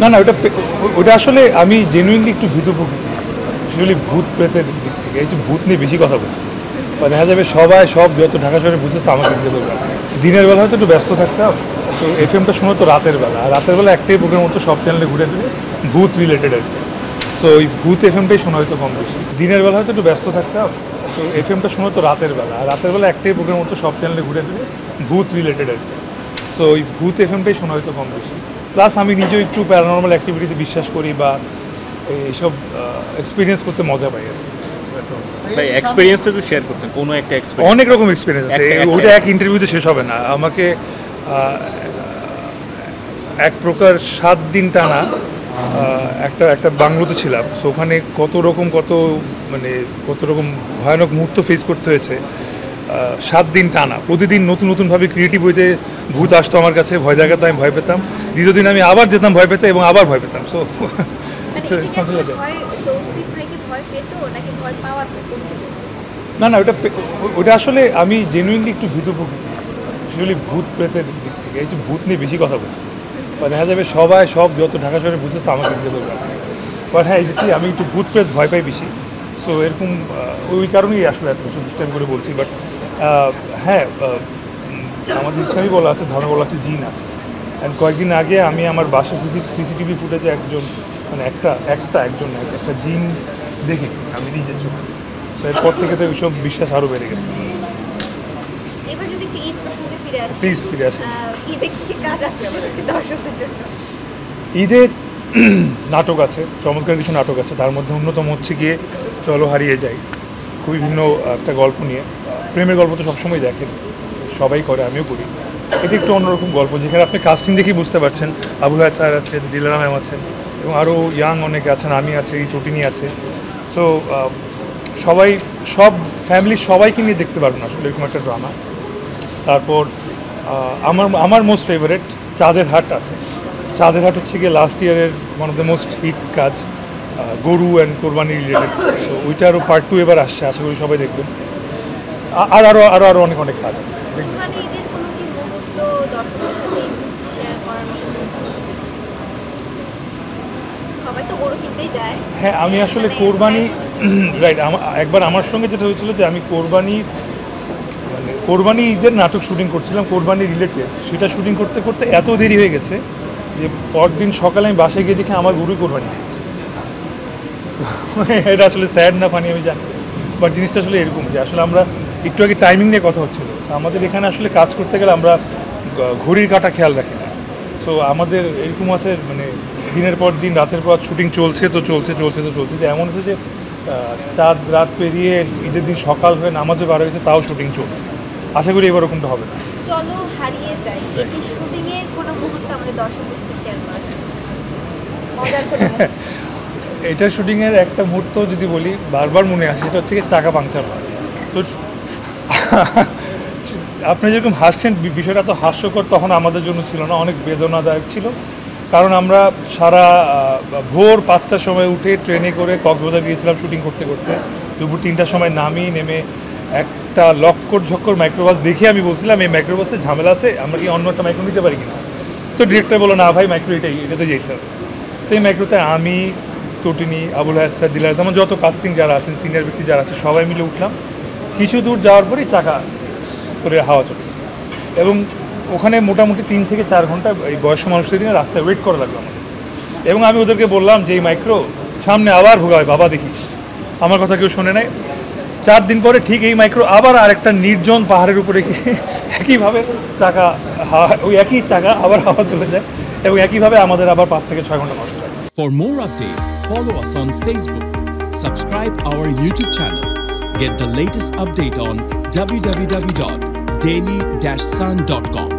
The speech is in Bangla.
না না, ওটা আসলে আমি জেনুইনলি একটু ভীত প্রকৃতি, আসলে ভূত প্রেতের দিক থেকে এই যে ভূত নিয়ে বেশি কথা বলছি, বা দেখা যাবে সব যত ঢাকা শহরে বুঝেছে আমাকে দিতে পারবে। দিনের বেলা হয়তো একটু ব্যস্ত থাকতাম, তো এফএমটা শুনো তো রাতের বেলা, আর রাতের বেলা একটাই প্রোগ্রাম মতো সব চ্যানেলে ঘুরে ফিরে ভূত রিলেটেড আর কি। সো ওই ভূত এফএমটাই শোনা হয়তো কম বেশি। দিনের বেলা হয়তো একটু ব্যস্ত থাকতাম, তো এফএমটা শুনো তো রাতের বেলা, আর রাতের বেলা একটাই প্রোগ্রাম মতো সব চ্যানেলে ঘুরে ফিরে ভূত রিলেটেড আর কি। সো ওই ভূত এফএমটাই শোনা হয়তো কম বেশি। প্লাস আমি নিজেও একটু প্যারানর্মাল অ্যাক্টিভিটিতে বিশ্বাস করি, বা এইসব এক্সপিরিয়েন্স করতে মজা পাই আর কি। ভাই এক্সপেরিয়েন্সটা তো শেয়ার করতেন, কোনো একটা এক্সপেরিয়েন্স। অনেক রকম এক্সপিরিয়েন্স আছে, ওটা এক ইন্টারভিউতে শেষ হবে না। আমাকে এক প্রকার 7 দিন টানা একটা বাংলোতে ছিলাম। সো ওখানে কত রকম ভয়ানক মুহূর্ত ফেস করতে হয়েছে 7 দিন টানা। প্রতিদিন নতুন নতুনভাবে ক্রিয়েটিভ হইতে ভূত আসতো আমার কাছে, ভয় দেখাতে আমি ভয় পেতাম, দ্বিতীয় দিন আমি আবার যেতাম ভয় পেতে এবং আবার ভয় পেতাম। সো না না, ওটা আসলে আমি জেনুইনলি একটু ভীত প্রকৃতি, আসলে ভূত প্রেতের দিক থেকে এই যে ভূত নিয়ে বেশি কথা বলছি, বা দেখা যাবে সব যত ঢাকা শহরে বুঝেছে আমাকে দিতে পারবে। বাট হ্যাঁ, এই আমি একটু ভূত প্রেত ভয় পাই বেশি। সো এরকম ওই কারণেই আসলে এত সিস্টেম করে বলছি। বাট হ্যাঁ, আমাদের ইসলামই বলা আছে, ধর্ম বলা আছে, জিন আছে। অ্যান্ড কয়েকদিন আগে আমি আমার বাসায় সিসিটিভি ফুটেজে একটা জিন দেখেছি আমি নিজের চোখে। তো এরপর থেকে তো এইসব বিশ্বাস আরও বেড়ে গেছে। প্লিজ ফিরে আসি। ঈদে নাটক আছে, চমৎকার কিছু নাটক আছে। তার মধ্যে অন্যতম হচ্ছে গিয়ে চলো হারিয়ে যাই, খুবই ভিন্ন একটা গল্প নিয়ে। প্রেমের গল্প তো সবসময় দেখেন, সবাই করে, আমিও করি। এটা একটু অন্যরকম গল্প, যেখানে আপনি কাস্টিং দেখেই বুঝতে পারছেন আবুল হায়াত স্যার আছেন, দিলারা ম্যাম আছেন, এবং আরও ইয়াং অনেকে আছেন, আমি আছি, চটিনি আছে। সো সব ফ্যামিলির সবাইকে নিয়ে দেখতে পারবেন আসলে এরকম একটা ড্রামা। তারপর আমার মোস্ট ফেভারেট চাঁদের হাট আছে। চাঁদের হাট হচ্ছে গিয়ে লাস্ট ইয়ারের one of the most hit কাজ, গরু অ্যান্ড কোরবানি রিলেটেড। সো ওইটা আরও পার্ট 2 এবার আসছে, আশা করি সবাই দেখবেন। আর আরও অনেক কাজ আছে। হ্যাঁ, আমি আসলে কোরবানি রাইট, একবার আমার সঙ্গে যেটা হয়েছিল যে আমি কোরবানি ঈদের নাটক শুটিং করছিলাম, কোরবানি রিলেটেড। সেটা শুটিং করতে করতে এত দেরি হয়ে গেছে যে পরদিন সকালে আমি বাসায় গিয়ে দেখি আমার গরুই কোরবানি। এটা আসলে স্যাড না ফানি আমি জানি, বাট জিনিসটা আসলে এরকম যে আসলে আমরা একটু আগে টাইমিং নিয়ে কথা হচ্ছিল, আমাদের এখানে আসলে কাজ করতে গেলে আমরা ঘড়ির কাঁটা খেয়াল রাখি না। সো আমাদের এরকম আছে, দিনের পর দিন রাতের পর শুটিং চলছে যে এমন হচ্ছে যে চাঁদ রাত পেরিয়ে ঈদের দিন সকাল হয়ে নামাজে বার হয়েছে, তাও শুটিং চলছে। আশা করি এবার ওরকমটা হবে না। চলো হারিয়ে যাই, এটি শুটিং এর কোনো মুহূর্ত আমাদের দর্শকদের সাথে শেয়ার করা যায়? মজার কোনো এটা শুটিংয়ের একটা মুহূর্ত যদি বলি, বারবার মনে আসে, সেটা হচ্ছে চাকা পাংচার হয়। সো আপনি যেরকম হাসছেন, বিষয়টা তো হাস্যকর তখন আমাদের জন্য ছিল না, অনেক বেদনাদায়ক ছিল। কারণ আমরা সারা ভোর 5টার সময় উঠে ট্রেনে করে কক্সবাজার গিয়েছিলাম শুটিং করতে করতে, দুপুর 3টার সময় নেমে একটা লক্কর ঝক্কর মাইক্রোবাস দেখে আমি বলছিলাম এই মাইক্রোবাসে ঝামেলা আছে, আমরা কি অন্য একটা মাইক্রো নিতে পারি কিনা। তো ডিরেক্টর বলো, না ভাই মাইক্রো এটাতে যেতে হবে। তো এই মাইক্রোতে আমি, টটিনি, আবুল হায়াত স্যার, দিলারা, তেমন যত কাস্টিং যারা আছেন, সিনিয়র ব্যক্তি যারা আছে, সবাই মিলে উঠলাম। কিছু দূর যাওয়ার পরেই চাকা করে হাওয়া চলে, এবং ওখানে মোটামুটি 3 থেকে 4 ঘন্টা এই বয়স্ক মানুষদের দিনে রাস্তায় ওয়েট করা লাগলো আমাদের। এবং আমি ওদেরকে বললাম যে এই মাইক্রো সামনে আবার ভোগা হয়, বাবা দেখিস। আমার কথা কেউ শোনে নাই। 4 দিন পরে ঠিক এই মাইক্রো আবার আরেকটা নির্জন পাহাড়ের উপরে একইভাবে ওই একই চাকা আবার হাওয়া চলে যায়, এবং একইভাবে আমাদের আবার 5 থেকে 6 ঘন্টা নষ্ট হয়। For more updates, follow us on Facebook, subscribe our YouTube channel, get the latest update on www.daily-sun.com.